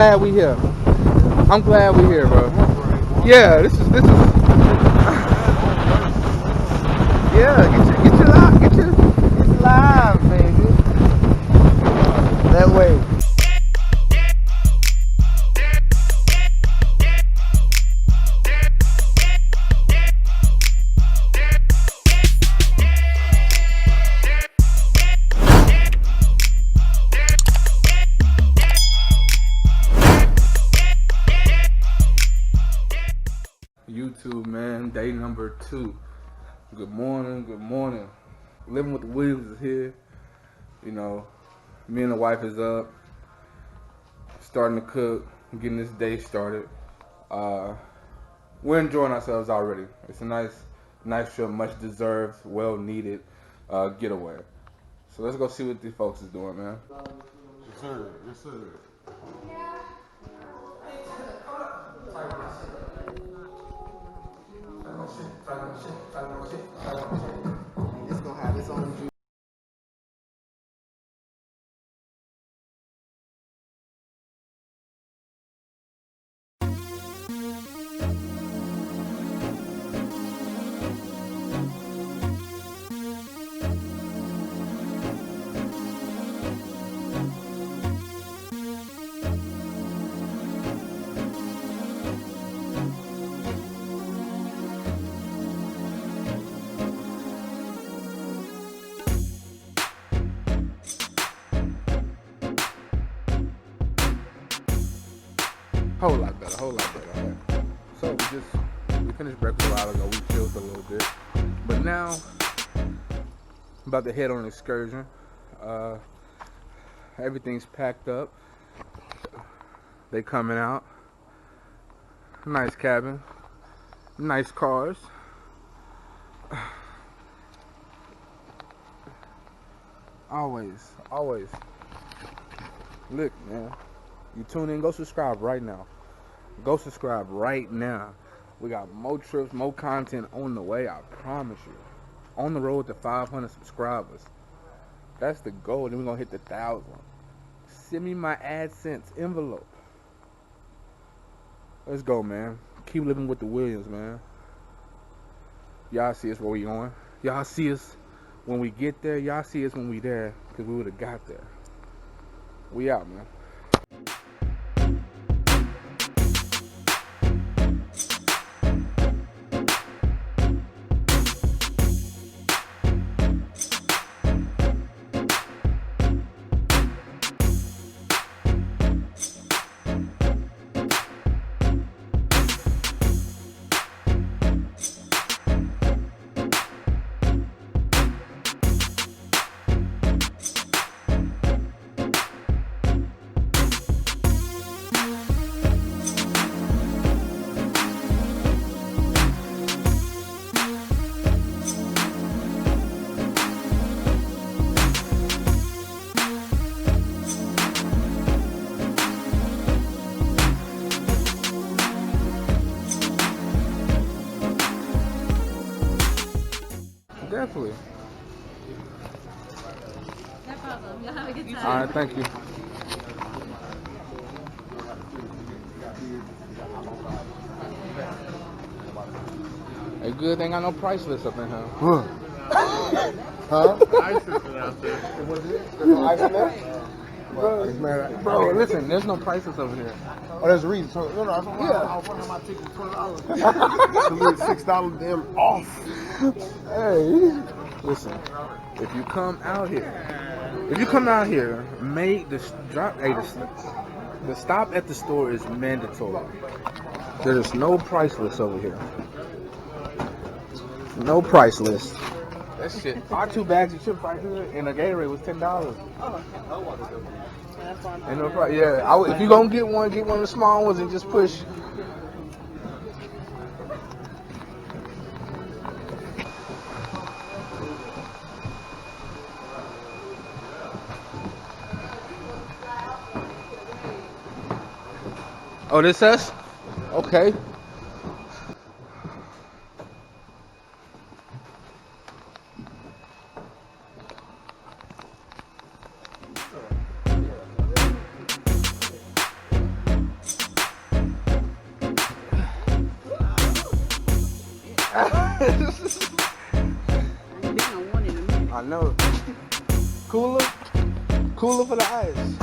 Glad we here. I'm glad we here, bro. Yeah, this is. Yeah, get your live, baby. That way. YouTube, man, day number 2. Good morning, good morning. Living with the Williams is here. You know, me and the wife is up, starting to cook, getting this day started. We're enjoying ourselves already. It's a nice trip, much deserved, well needed getaway. So let's go see what these folks is doing, man. Yes, sir. Yes, sir. It's gonna have its own juice. Whole lot better. Right? So we finished breakfast a while ago. We chilled a little bit, but now I'm about to head on an excursion. Everything's packed up. They coming out. Nice cabin, nice cars. Always. Look, man. You tune in, go subscribe right now. Go subscribe right now. We got more trips, more content on the way, I promise you. On the road to 500 subscribers. That's the goal. Then we're going to hit the 1,000. Send me my AdSense envelope. Let's go, man. Keep living with the Williams, man. Y'all see us where we going. Y'all see us when we get there. Y'all see us when we there, because we would have got there. We out, man. Definitely. No problem. You'll have a good time. All right, thank you. A good thing I know price list up in here. Huh? Ice is out there. What is it? There's no ice in there? Bro, listen, there's no prices over here. Oh, there's a reason. So, no, I was wondering my ticket $20. So we $6 damn off. Hey, listen, if you come out here, make the drop. Hey, the stop at the store is mandatory. There's no price list over here. No price list. That shit. Our 2 bags of chips right here and the Gatorade was $10. And no price. Yeah, if you gonna get one of the small ones and just push. Oh, this us? Okay. I know. Cooler for the ice.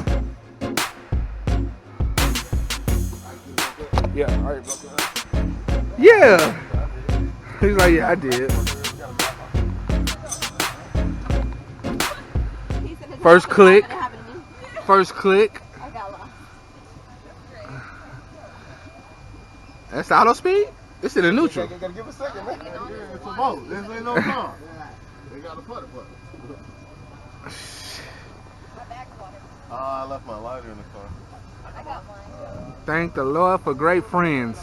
Yeah, all right, bro. Yeah. He's like, yeah, I did. First click. First click. I got lost. That's auto speed? It's in the neutral. Gotta give a second, man. It's a boat. This ain't no car. They got a putter. I left my lighter in the car. I got mine. Thank the Lord for great friends.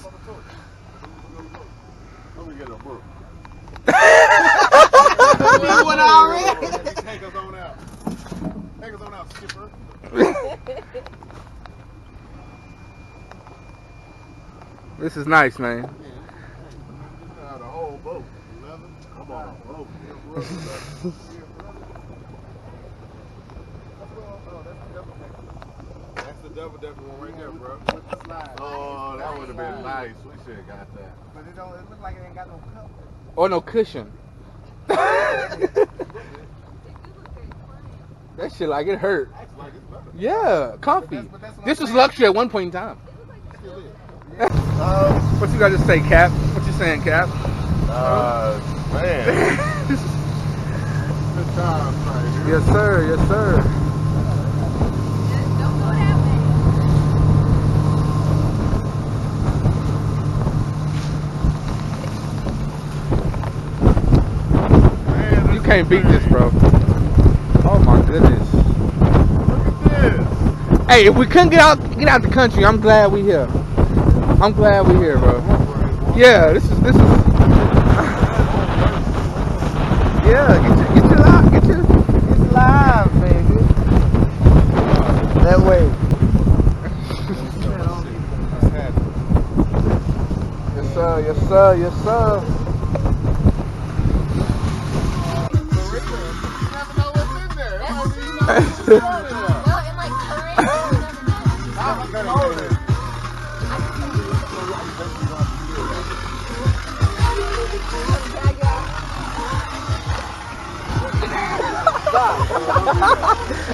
Let me get a book. What already? Take us on out. Take us on out, skipper. This is nice, man. The whole boat. I'm on a boat. That's the double decker one right there, bro. Oh, that would have been nice. We should have got that. But it look like it ain't got no cup. Or no cushion. That shit like it hurt. Yeah, comfy. This was luxury at one point in time. What you got to say, Cap? What you saying, Cap? Man. Good times right here. Yes, sir. Yes, sir. Don't go that Man, You can't beat this, bro. Oh my goodness. Look at this. Hey, if we couldn't get out the country, I'm glad we here. I'm glad we here, bro. Yeah, this is. Yeah, get your live, baby. That way. Yes, sir. Yes, sir. Yes, sir.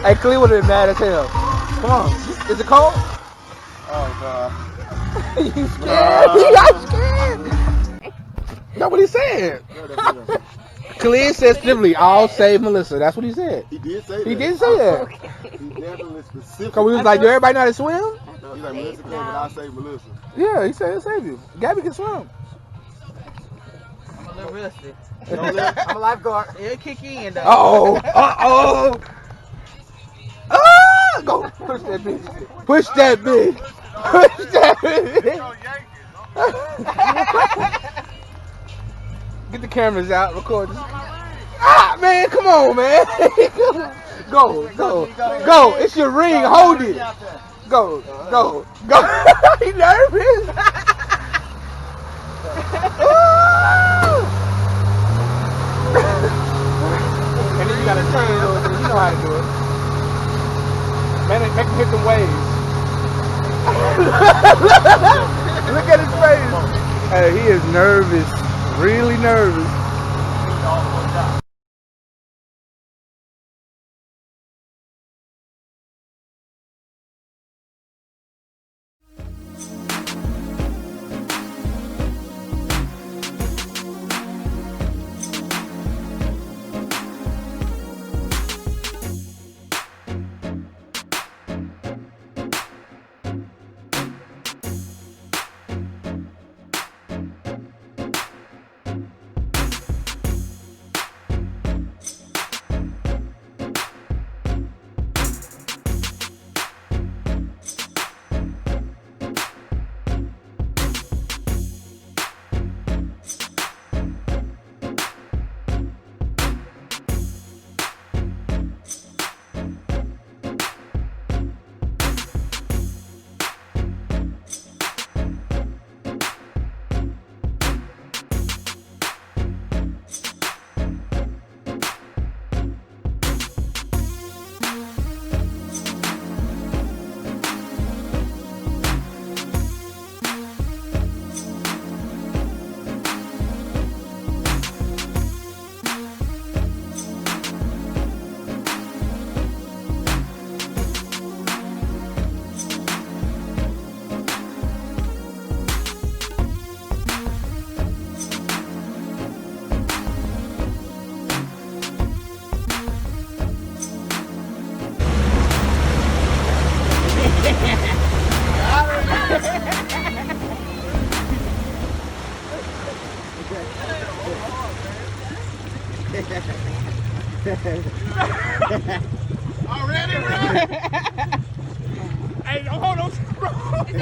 Hey, Cleveland is mad as hell. Come on. Is it cold? Oh, God. You scared? He got scared. That's what he said. Khalid said simply, "I'll save Melissa." That's what he said. He did say that. He did say that. He definitely specific. Cause we was like, "Do everybody know how to swim?" He's like, Melissa can, but I'll save Melissa. Yeah, he said he'll save you. Gabby can swim. I'm a little rusty. Don't let- I'm a lifeguard. It'll kick in though. Oh. Ah! Go push that bitch. Push that bitch. Push that bitch. Get the cameras out. Record this. Ah, man, come on, man. Go. It's your ring. Hold it. Go. He nervous. And then you gotta turn it over. You know how to do it. Man, make him hit the waves. Look at his face. Hey, he is nervous. Really nervous.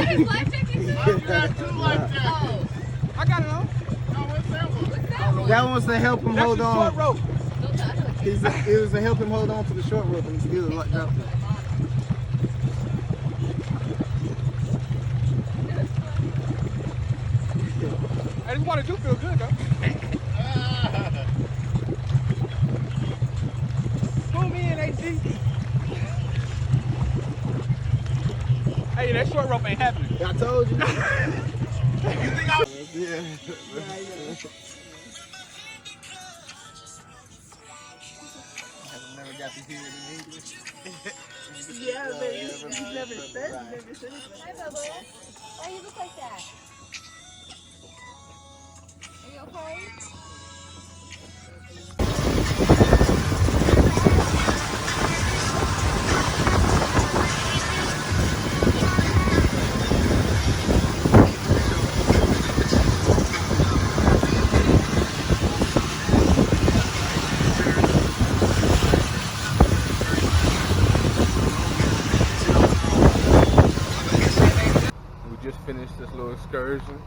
his life jacket too? You got two life jackets. Oh, I got it on. No, what's that one? what's that one? That one's to help him That's hold the on. short rope. Don't touch it. It was to help him hold on to the short rope and still like dropped it. Hey, this water do feel good though. Pull me in, AC. Hey, that short rope ain't happening. I told you. You think I was... Yeah. I've never got to hear it in English. Yeah, but you never said anything. Hi, Bubba. Why you look like that? Are you okay? We just finished this little excursion.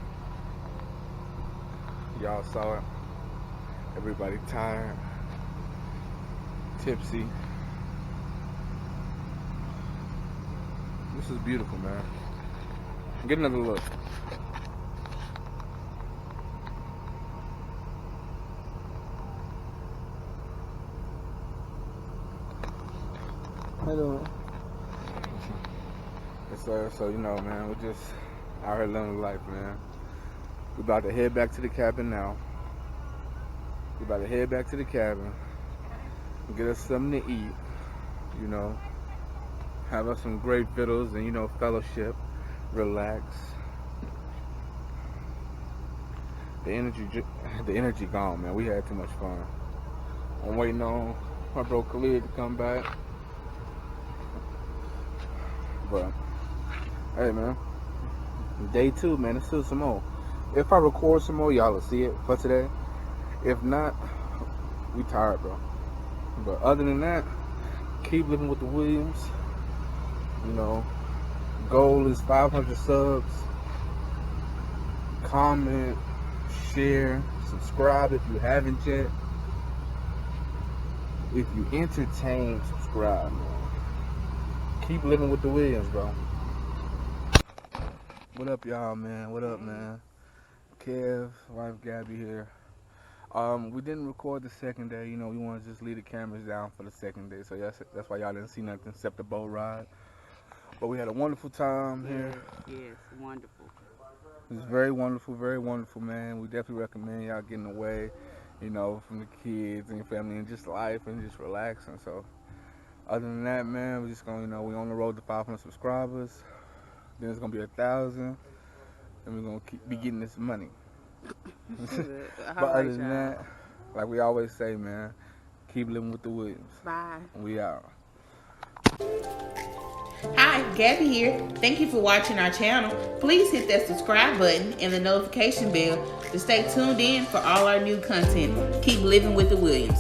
Y'all saw it. Everybody tired, tipsy. This is beautiful, man. Get another look. Hello. So you know, man, we're just out here living life, man. We're about to head back to the cabin now. We're about to head back to the cabin, get us something to eat, you know, have us some great victuals and, you know, fellowship, relax. The energy gone, man. We had too much fun. I'm waiting on my bro Khalid to come back. But hey, man, day 2, man. Let's do some more. If I record some more, y'all will see it for today. If not, we tired, bro. But other than that, keep living with the Williams. You know, goal is 500 subs. Comment, share, subscribe if you haven't yet. If you entertain, subscribe, man. Keep living with the Williams, bro. What up, y'all, man? What up, man? Kev, wife Gabby here. We didn't record the second day. You know, we want to just leave the cameras down for the second day. So that's why y'all didn't see nothing except the boat ride. But we had a wonderful time here. Yes, wonderful. It was very wonderful, man. We definitely recommend y'all getting away, you know, from the kids and your family and just life and just relaxing. So other than that, man, we're just gonna, you know, we're on the road to 500 subscribers. Then it's gonna be 1,000, and we're gonna be getting this money. But other than that, like we always say, man, keep living with the Williams. Bye. We out. Hi, Gabby here. Thank you for watching our channel. Please hit that subscribe button and the notification bell to stay tuned in for all our new content. Keep living with the Williams.